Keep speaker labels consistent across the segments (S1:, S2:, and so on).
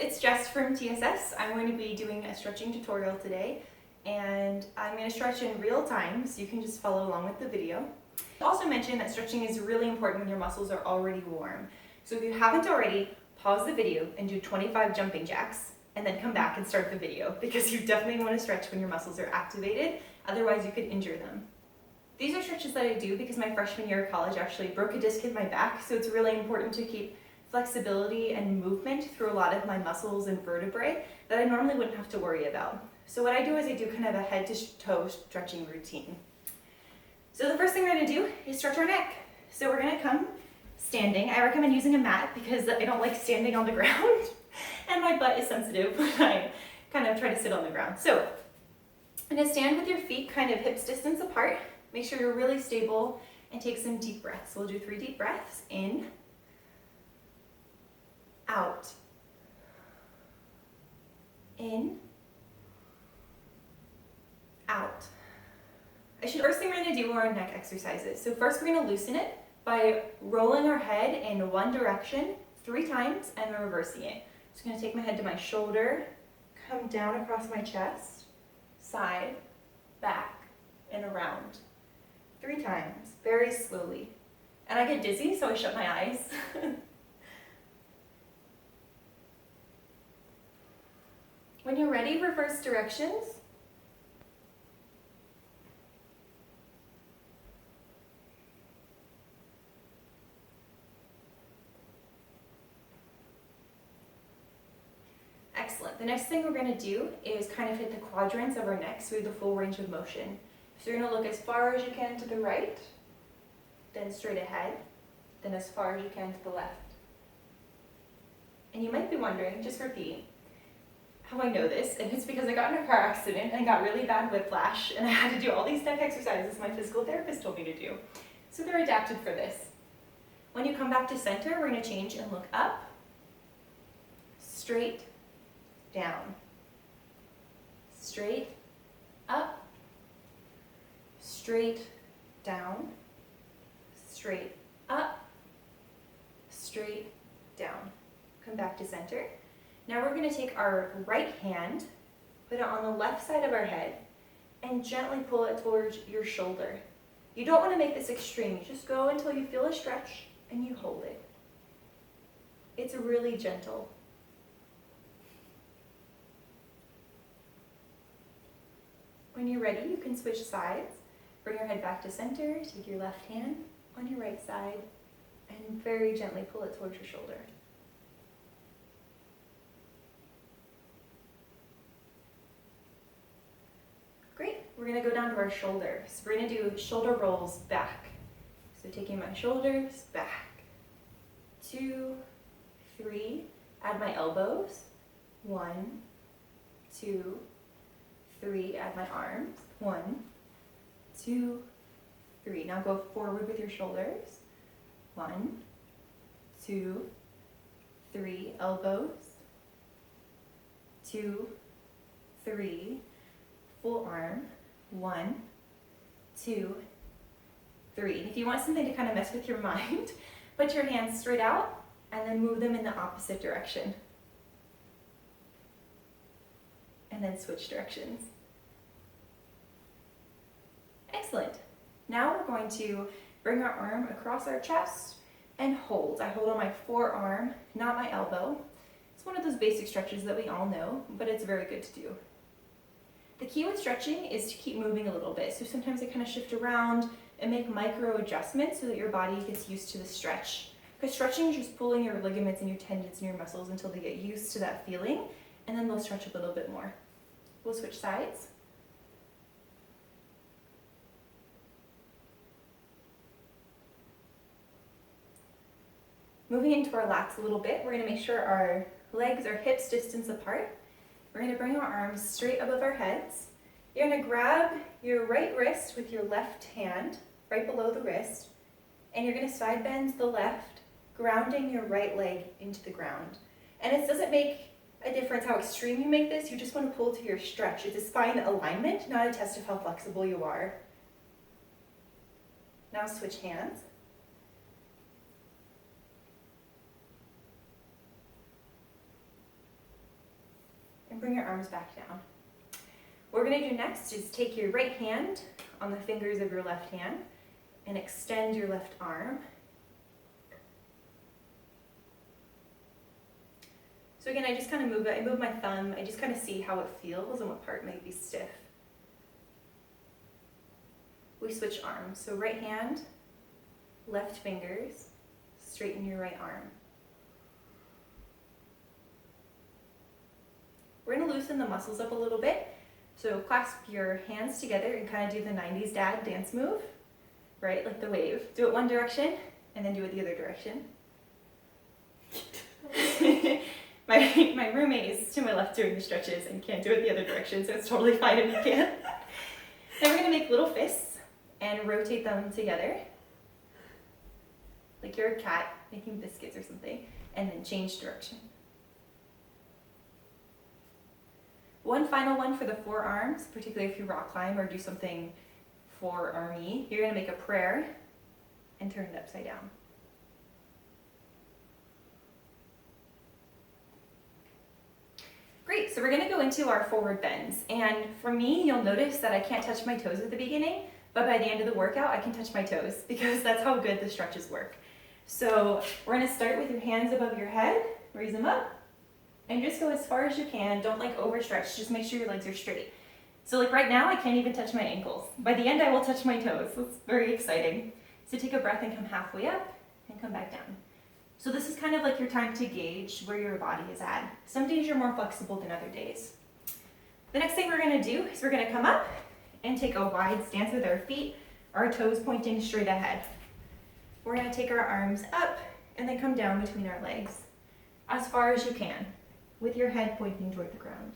S1: it's Jess from TSS. I'm going to be doing a stretching tutorial today, and I'm going to stretch in real time so you can just follow along with the video. I also mentioned that stretching is really important when your muscles are already warm. So if you haven't already, pause the video and do 25 jumping jacks and then come back and start the video, because you definitely want to stretch when your muscles are activated, otherwise you could injure them. These are stretches that I do because my freshman year of college actually broke a disc in my back, so it's really important to keep flexibility and movement through a lot of my muscles and vertebrae that I normally wouldn't have to worry about. So what I do is I do kind of a head to toe stretching routine. So the first thing we're going to do is stretch our neck. So we're going to come standing. I recommend using a mat because I don't like standing on the ground and my butt is sensitive when I kind of try to sit on the ground. So I'm going to stand with your feet kind of hips distance apart. Make sure you're really stable and take some deep breaths. We'll do 3 deep breaths. In, out, in, out. First thing we're going to do are our neck exercises. So first we're going to loosen it by rolling our head in one direction 3 times and then reversing it. Just going to take my head to my shoulder, come down across my chest, side, back, and around. 3 times, very slowly. And I get dizzy, so I shut my eyes. When you're ready, reverse directions. Excellent. The next thing we're going to do is kind of hit the quadrants of our neck so we have the full range of motion. So you're going to look as far as you can to the right, then straight ahead, then as far as you can to the left. And you might be wondering, just repeat, how I know this, and it's because I got in a car accident and got really bad whiplash, and I had to do all these neck exercises my physical therapist told me to do. So they're adapted for this. When you come back to center, we're going to change and look up, straight, down, straight, up, straight, down, straight, up, straight, down. Come back to center. Now we're going to take our right hand, put it on the left side of our head, and gently pull it towards your shoulder. You don't want to make this extreme. You just go until you feel a stretch and you hold it. It's really gentle. When you're ready, you can switch sides. Bring your head back to center, take your left hand on your right side, and very gently pull it towards your shoulder. Great, we're going to go down to our shoulders. So we're going to do shoulder rolls back. So taking my shoulders back, 2, 3, add my elbows, 1, 2, 3, add my arms, 1, 2, 3. Now go forward with your shoulders. 1, 2, 3, elbows. 2, 3, full arm. 1, 2, 3. And if you want something to kind of mess with your mind, put your hands straight out and then move them in the opposite direction. And then switch directions. Excellent. Now we're going to bring our arm across our chest and hold. I hold on my forearm, not my elbow. It's one of those basic stretches that we all know, but it's very good to do. The key with stretching is to keep moving a little bit. So sometimes I kind of shift around and make micro adjustments so that your body gets used to the stretch. Because stretching is just pulling your ligaments and your tendons and your muscles until they get used to that feeling, and then they'll stretch a little bit more. We'll switch sides. Moving into our lats a little bit, we're going to make sure our legs are hips distance apart. We're going to bring our arms straight above our heads. You're going to grab your right wrist with your left hand, right below the wrist, and you're going to side bend the left, grounding your right leg into the ground. And it doesn't make a difference how extreme you make this, you just want to pull to your stretch. It's a spine alignment, not a test of how flexible you are. Now switch hands. and bring your arms back down. What we're going to do next is take your right hand on the fingers of your left hand and extend your left arm. So again, I just kind of move it. I move my thumb. I just kind of see how it feels and what part might be stiff. We switch arms. So right hand, left fingers, straighten your right arm. We're going to loosen the muscles up a little bit. So clasp your hands together and kind of do the 90s dad dance move, right? Like the wave. Do it one direction and then do it the other direction. My roommate is to my left doing the stretches and can't do it the other direction, so it's totally fine if you can't. Then we're going to make little fists and rotate them together, like you're a cat making biscuits or something, and then change direction. One final one for the forearms, particularly if you rock climb or do something for army. You're going to make a prayer and turn it upside down. Great, so we're going to go into our forward bends. And for me, you'll notice that I can't touch my toes at the beginning, but by the end of the workout, I can touch my toes because that's how good the stretches work. So we're going to start with your hands above your head, raise them up, and just go as far as you can. Don't like overstretch, just make sure your legs are straight. So like right now, I can't even touch my ankles. By the end, I will touch my toes. That's very exciting. So take a breath and come halfway up and come back down. So this is kind of like your time to gauge where your body is at. Some days you're more flexible than other days. The next thing we're going to do is we're going to come up and take a wide stance with our feet, our toes pointing straight ahead. We're going to take our arms up and then come down between our legs as far as you can, with your head pointing toward the ground.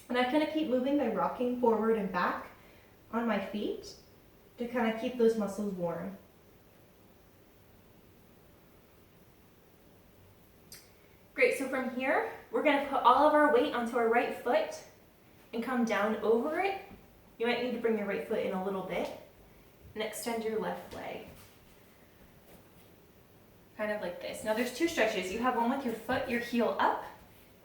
S1: And I'm going to keep moving by rocking forward and back on my feet to kind of keep those muscles warm. Great, so from here, we're going to put all of our weight onto our right foot and come down over it. You might need to bring your right foot in a little bit and extend your left leg. Kind of like this. Now there's two stretches. You have one with your foot, your heel up,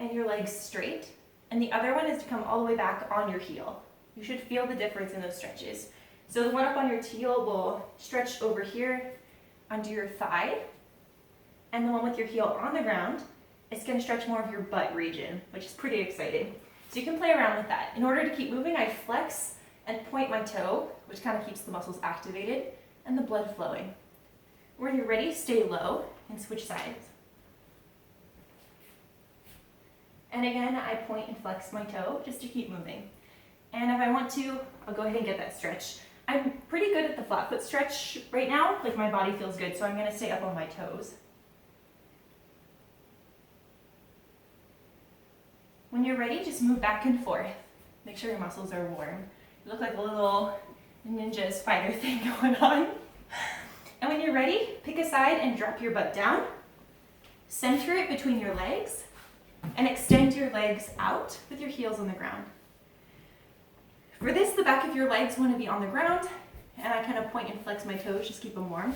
S1: and your legs straight. And the other one is to come all the way back on your heel. You should feel the difference in those stretches. So the one up on your heel will stretch over here under your thigh. And the one with your heel on the ground is going to stretch more of your butt region, which is pretty exciting. So you can play around with that. In order to keep moving, I flex and point my toe, which kind of keeps the muscles activated and the blood flowing. When you're ready, stay low and switch sides. And again, I point and flex my toe just to keep moving. And if I want to, I'll go ahead and get that stretch. I'm pretty good at the flat foot stretch right now, like my body feels good, so I'm going to stay up on my toes. When you're ready, just move back and forth. Make sure your muscles are warm. You look like a little ninja spider thing going on. And when you're ready, pick a side and drop your butt down. Center it between your legs and extend your legs out with your heels on the ground. For this, the back of your legs want to be on the ground, and I kind of point and flex my toes, just keep them warm.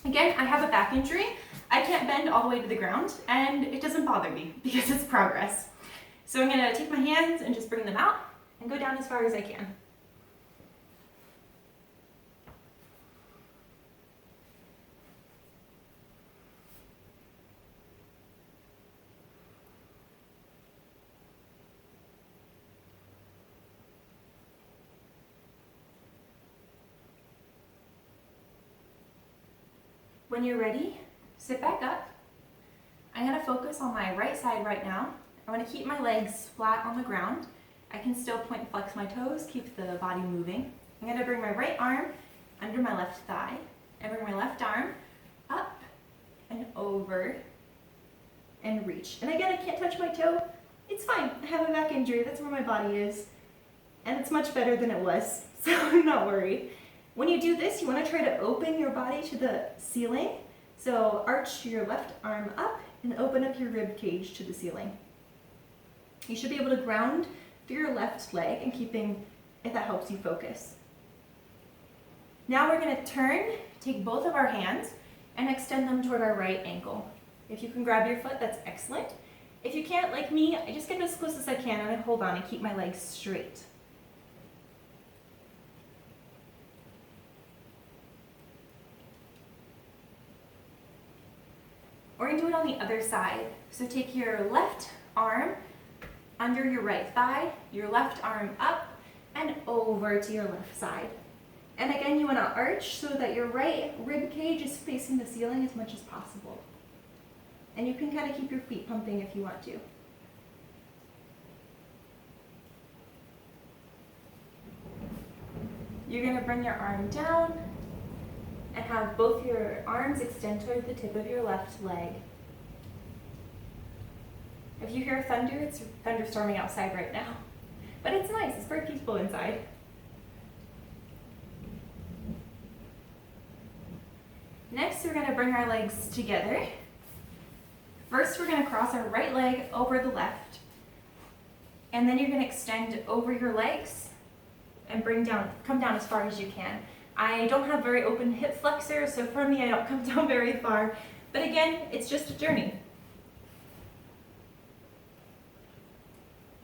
S1: Again, I have a back injury. I can't bend all the way to the ground, and it doesn't bother me because it's progress. So I'm going to take my hands and just bring them out and go down as far as I can. When you're ready, sit back up. I'm going to focus on my right side right now. I want to keep my legs flat on the ground. I can still point and flex my toes, keep the body moving. I'm going to bring my right arm under my left thigh and bring my left arm up and over and reach. And again, I can't touch my toe. It's fine. I have a back injury. That's where my body is. And it's much better than it was, so I'm not worried. When you do this, you want to try to open your body to the ceiling. So arch your left arm up and open up your rib cage to the ceiling. You should be able to ground through your left leg and keeping, if that helps you focus. Now we're going to turn, take both of our hands, and extend them toward our right ankle. If you can grab your foot, that's excellent. If you can't, like me, I just get as close as I can and I hold on and keep my legs straight. We're going to do it on the other side. So take your left arm under your right thigh, your left arm up and over to your left side. And again, you want to arch so that your right rib cage is facing the ceiling as much as possible. And you can kind of keep your feet pumping if you want to. You're going to bring your arm down and have both your arms extend toward the tip of your left leg. If you hear thunder, it's thunderstorming outside right now. But it's nice, it's very peaceful inside. Next, we're going to bring our legs together. First, we're going to cross our right leg over the left. And then you're going to extend over your legs and come down as far as you can. I don't have very open hip flexors, so for me, I don't come down very far. But again, it's just a journey.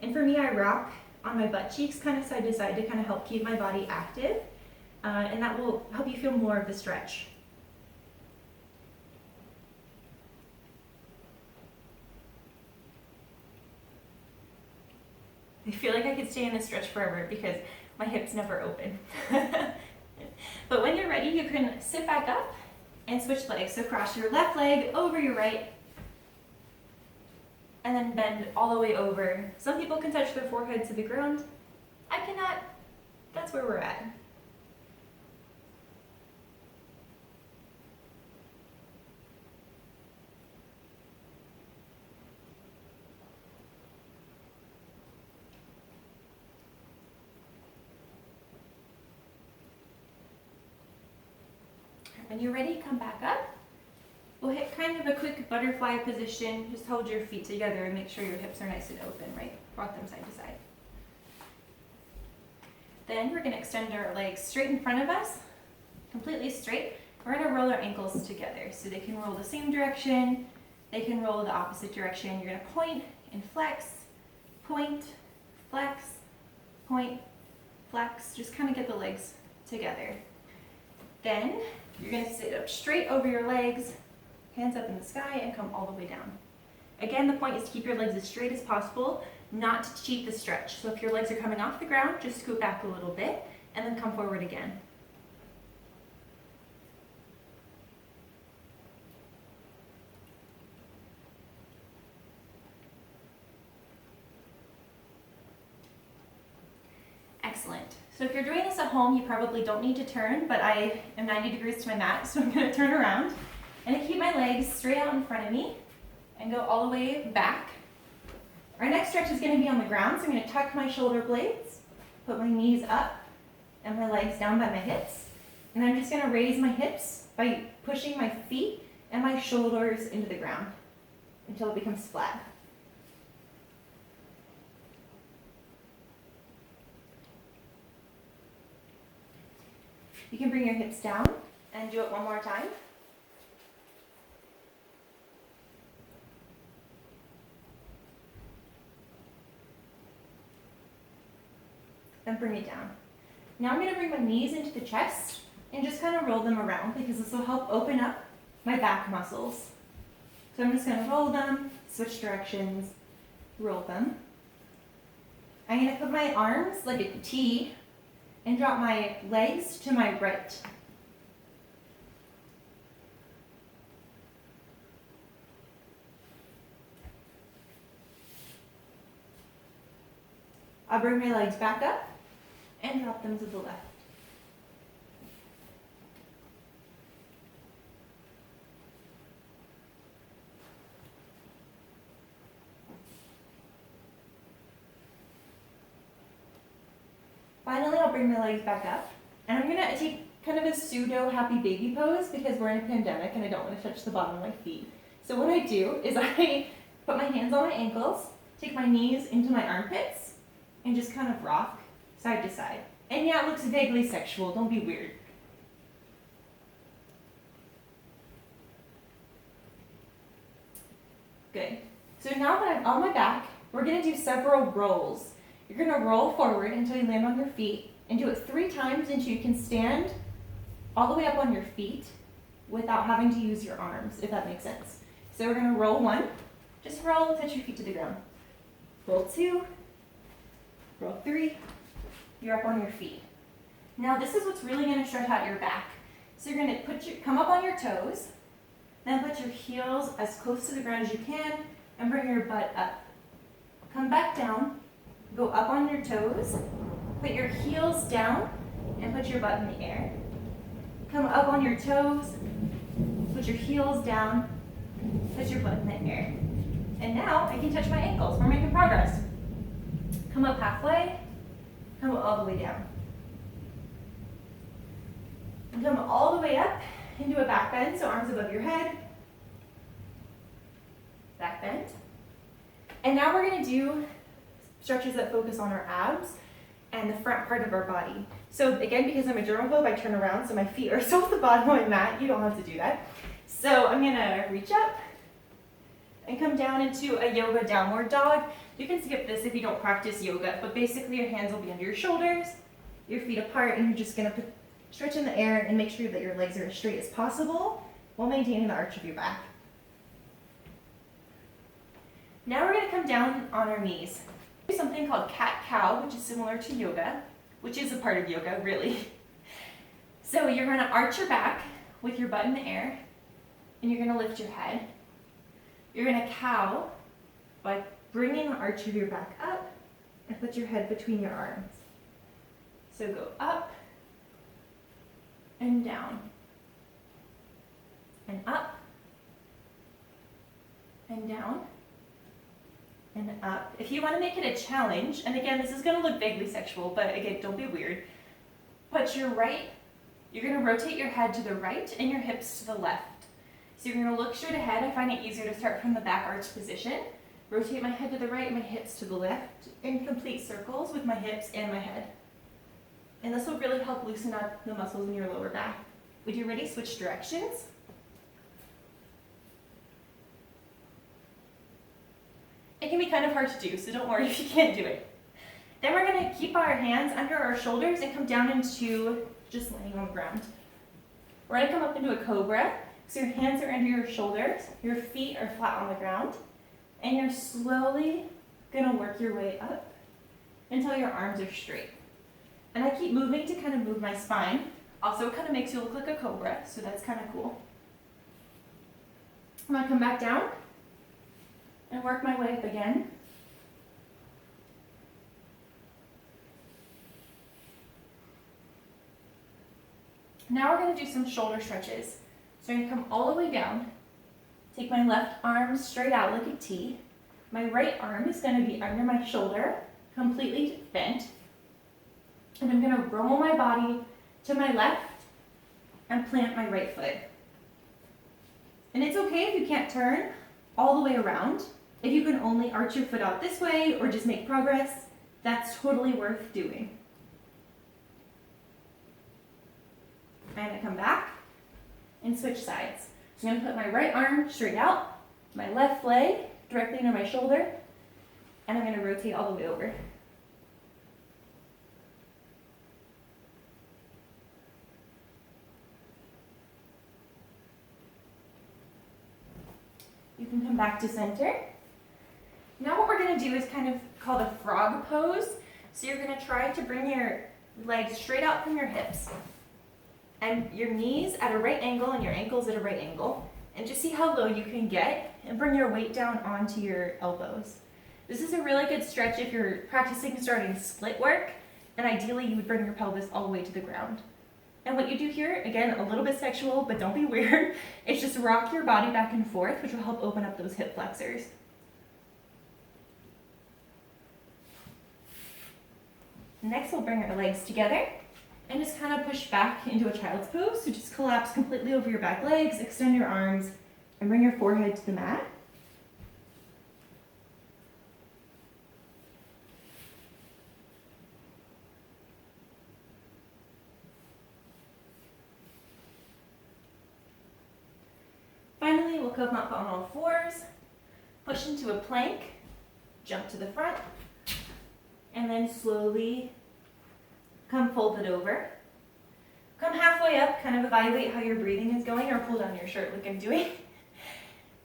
S1: And for me, I rock on my butt cheeks kind of side to side to kind of help keep my body active. And that will help you feel more of the stretch. I feel like I could stay in this stretch forever because my hips never open. But when you're ready, you can sit back up and switch legs. So cross your left leg over your right, and then bend all the way over. Some people can touch their forehead to the ground. I cannot. That's where we're at. When you're ready, come back up. We'll hit kind of a quick butterfly position. Just hold your feet together and make sure your hips are nice and open, right? Rock them side to side. Then we're going to extend our legs straight in front of us, completely straight. We're going to roll our ankles together so they can roll the same direction. They can roll the opposite direction. You're going to point and flex, point, flex, point, flex. Just kind of get the legs together. Then you're going to sit up straight over your legs, hands up in the sky, and come all the way down. Again, the point is to keep your legs as straight as possible, not to cheat the stretch. So if your legs are coming off the ground, just scoot back a little bit, and then come forward again. Excellent. So if you're doing this at home, you probably don't need to turn, but I am 90 degrees to my mat, so I'm going to turn around. And I keep my legs straight out in front of me and go all the way back. Our next stretch is going to be on the ground, so I'm going to tuck my shoulder blades, put my knees up and my legs down by my hips. And I'm just going to raise my hips by pushing my feet and my shoulders into the ground until it becomes flat. You can bring your hips down and do it one more time. Then bring it down. Now I'm going to bring my knees into the chest and just kind of roll them around because this will help open up my back muscles. So I'm just going to roll them, switch directions, roll them. I'm going to put my arms like a T and drop my legs to my right. I'll bring my legs back up and drop them to the left. Finally, I'll bring my legs back up, and I'm gonna take kind of a pseudo happy baby pose because we're in a pandemic and I don't want to touch the bottom of my feet. So what I do is I put my hands on my ankles, take my knees into my armpits, and just kind of rock side to side. And yeah, it looks vaguely sexual, don't be weird. So now that I'm on my back, we're gonna do several rolls. You're gonna roll forward until you land on your feet and do it 3 times until you can stand all the way up on your feet without having to use your arms, if that makes sense. So we're gonna roll 1, just roll, touch your feet to the ground. Roll 2, roll 3, you're up on your feet. Now this is what's really gonna stretch out your back. So you're gonna come up on your toes, then put your heels as close to the ground as you can and bring your butt up. Come back down, go up on your toes, put your heels down and put your butt in the air. Come up on your toes, put your heels down, put your butt in the air. And now I can touch my ankles. We're making progress. Come up halfway, come all the way down. And come all the way up into a back bend, so arms above your head. Back bend. And now we're gonna do stretches that focus on our abs and the front part of our body. So again, because I'm a germaphobe, I turn around so my feet are still at the bottom of my mat. You don't have to do that. So I'm gonna reach up and come down into a yoga downward dog. You can skip this if you don't practice yoga, but basically your hands will be under your shoulders, your feet apart, and you're just gonna stretch in the air and make sure that your legs are as straight as possible while maintaining the arch of your back. Now we're gonna come down on our knees. Do something called cat-cow, which is similar to yoga, which is a part of yoga, really. So you're gonna arch your back with your butt in the air, and you're gonna lift your head. You're gonna cow by bringing the arch of your back up and put your head between your arms. So go up and down, and up, and down, and up. If you want to make it a challenge, and again, this is going to look vaguely sexual, but again, don't be weird. Put your you're going to rotate your head to the right and your hips to the left. So you're going to look straight ahead. I find it easier to start from the back arch position. Rotate my head to the right and my hips to the left in complete circles with my hips and my head. And this will really help loosen up the muscles in your lower back. Would you ready? Switch directions. It can be kind of hard to do, so don't worry if you can't do it. Then we're going to keep our hands under our shoulders and come down into just laying on the ground. We're going to come up into a cobra. So your hands are under your shoulders, your feet are flat on the ground, and you're slowly going to work your way up until your arms are straight. And I keep moving to kind of move my spine. Also, it kind of makes you look like a cobra, so that's kind of cool. I'm going to come back down and work my way up again. Now we're going to do some shoulder stretches. So I'm going to come all the way down, take my left arm straight out like a T. My right arm is going to be under my shoulder, completely bent. And I'm going to roll my body to my left and plant my right foot. And it's okay if you can't turn all the way around. If you can only arch your foot out this way or just make progress, that's totally worth doing. I'm going to come back and switch sides. So I'm going to put my right arm straight out, my left leg directly under my shoulder, and I'm going to rotate all the way over. You can come back to center. Now what we're going to do is kind of called a frog pose. So you're going to try to bring your legs straight out from your hips and your knees at a right angle and your ankles at a right angle. And just see how low you can get and bring your weight down onto your elbows. This is a really good stretch if you're practicing starting split work, and ideally you would bring your pelvis all the way to the ground. And what you do here, again, a little bit sexual, but don't be weird, is just rock your body back and forth, which will help open up those hip flexors. Next, we'll bring our legs together and just kind of push back into a child's pose. So just collapse completely over your back legs, extend your arms, and bring your forehead to the mat. Finally, we'll come up on all fours, Push into a plank, jump to the front, and then slowly come folded over. Come halfway up, kind of evaluate how your breathing is going, or pull down your shirt like I'm doing.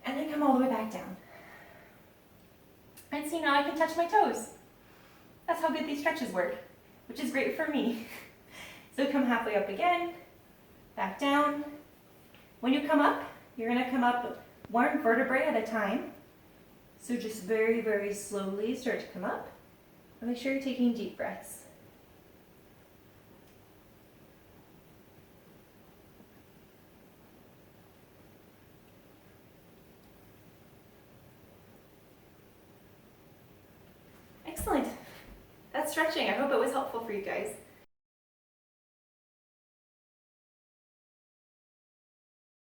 S1: And then come all the way back down. And see, now I can touch my toes. That's how good these stretches work, which is great for me. So come halfway up again, back down. When you come up, you're gonna come up one vertebrae at a time. So just very, very slowly start to come up. And make sure you're taking deep breaths. Excellent. That's stretching. I hope it was helpful for you guys.